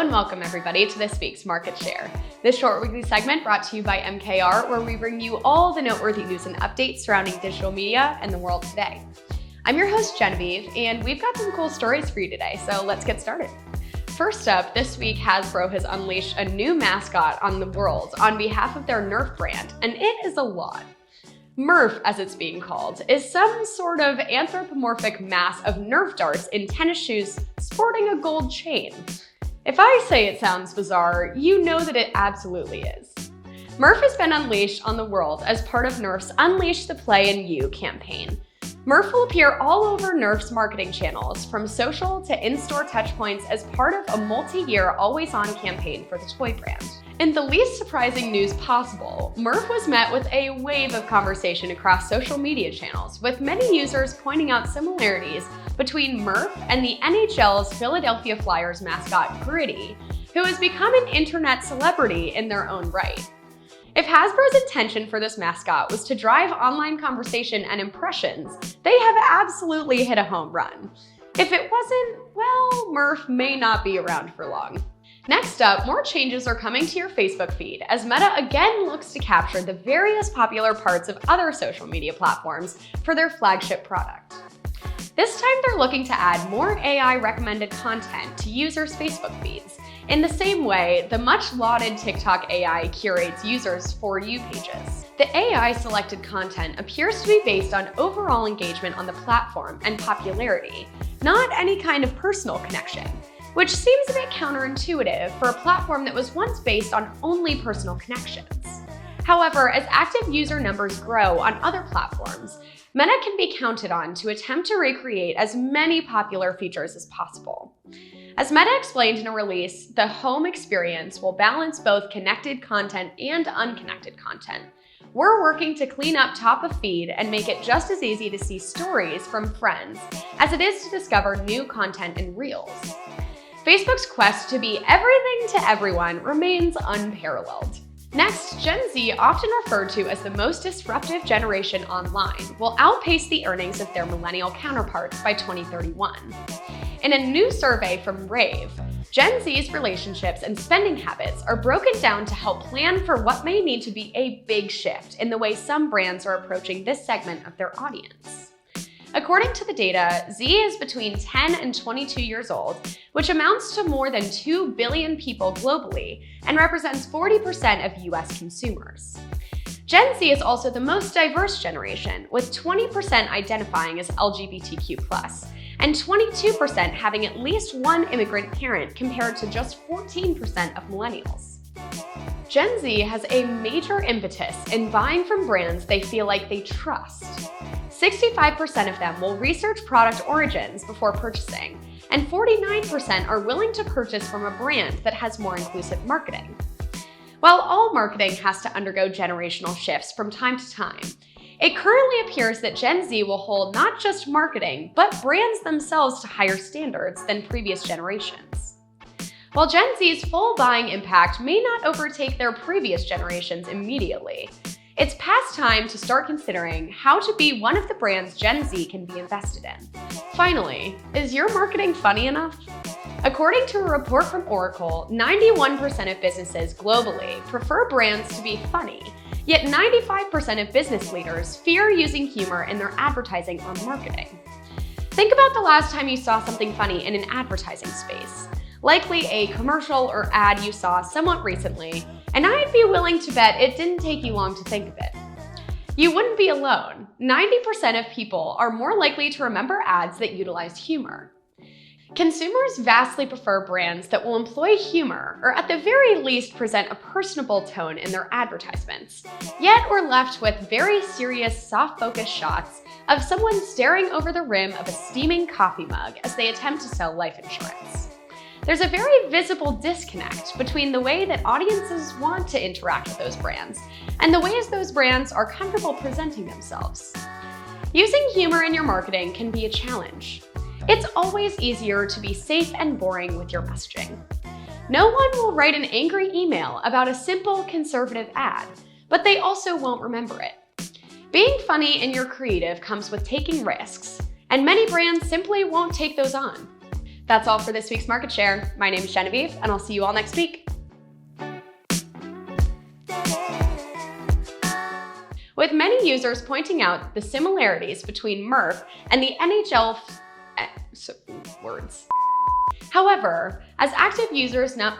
and welcome everybody to this week's Market Share. This short weekly segment brought to you by MKR, where we bring you all the noteworthy news and updates surrounding digital media and the world today. I'm your host Genevieve, and we've got some cool stories for you today, so let's get started. First up, this week Hasbro has unleashed a new mascot on the world on behalf of their Nerf brand, and it is a lot. Murph, as it's being called, is some sort of anthropomorphic mass of Nerf darts in tennis shoes sporting a gold chain. If I say it sounds bizarre, you know that it absolutely is. Murph has been unleashed on the world as part of Nerf's Unleash the Play in You campaign. Murph will appear all over Nerf's marketing channels, from social to in-store touchpoints, as part of a multi-year always-on campaign for the toy brand. In the least surprising news possible, Murph was met with a wave of conversation across social media channels, with many users pointing out similarities between Murph and the NHL's Philadelphia Flyers mascot Gritty, who has become an internet celebrity in their own right. If Hasbro's intention for this mascot was to drive online conversation and impressions, they have absolutely hit a home run. If it wasn't, well, Murph may not be around for long. Next up, more changes are coming to your Facebook feed as Meta again looks to capture the various popular parts of other social media platforms for their flagship product. This time they're looking to add more AI-recommended content to users' Facebook feeds, in the same way the much-lauded TikTok AI curates users' For You pages. The AI-selected content appears to be based on overall engagement on the platform and popularity, not any kind of personal connection, which seems a bit counterintuitive for a platform that was once based on only personal connections. However, as active user numbers grow on other platforms, Meta can be counted on to attempt to recreate as many popular features as possible. As Meta explained in a release, the home experience will balance both connected content and unconnected content. We're working to clean up top of feed and make it just as easy to see stories from friends as it is to discover new content in Reels. Facebook's quest to be everything to everyone remains unparalleled. Next, Gen Z, often referred to as the most disruptive generation online, will outpace the earnings of their millennial counterparts by 2031. In a new survey from Rave, Gen Z's relationships and spending habits are broken down to help plan for what may need to be a big shift in the way some brands are approaching this segment of their audience. According to the data, Z is between 10 and 22 years old, which amounts to more than 2 billion people globally and represents 40% of US consumers. Gen Z is also the most diverse generation, with 20% identifying as LGBTQ+, and 22% having at least one immigrant parent compared to just 14% of millennials. Gen Z has a major impetus in buying from brands they feel like they trust. 65% of them will research product origins before purchasing, and 49% are willing to purchase from a brand that has more inclusive marketing. While all marketing has to undergo generational shifts from time to time, it currently appears that Gen Z will hold not just marketing, but brands themselves to higher standards than previous generations. While Gen Z's full buying impact may not overtake their previous generations immediately, it's past time to start considering how to be one of the brands Gen Z can be invested in. Finally, is your marketing funny enough? According to a report from Oracle, 91% of businesses globally prefer brands to be funny, yet 95% of business leaders fear using humor in their advertising or marketing. Think about the last time you saw something funny in an advertising space. Likely a commercial or ad you saw somewhat recently, and I'd be willing to bet it didn't take you long to think of it. You wouldn't be alone. 90% of people are more likely to remember ads that utilize humor. Consumers vastly prefer brands that will employ humor, or at the very least present a personable tone in their advertisements. Yet we're left with very serious, soft-focus shots of someone staring over the rim of a steaming coffee mug as they attempt to sell life insurance. There's a very visible disconnect between the way that audiences want to interact with those brands and the ways those brands are comfortable presenting themselves. Using humor in your marketing can be a challenge. It's always easier to be safe and boring with your messaging. No one will write an angry email about a simple conservative ad, but they also won't remember it. Being funny in your creative comes with taking risks, and many brands simply won't take those on. That's all for this week's Market Share. My name is Genevieve, and I'll see you all next week. With many users pointing out the similarities between Murph and the NHL words. However, as active users now,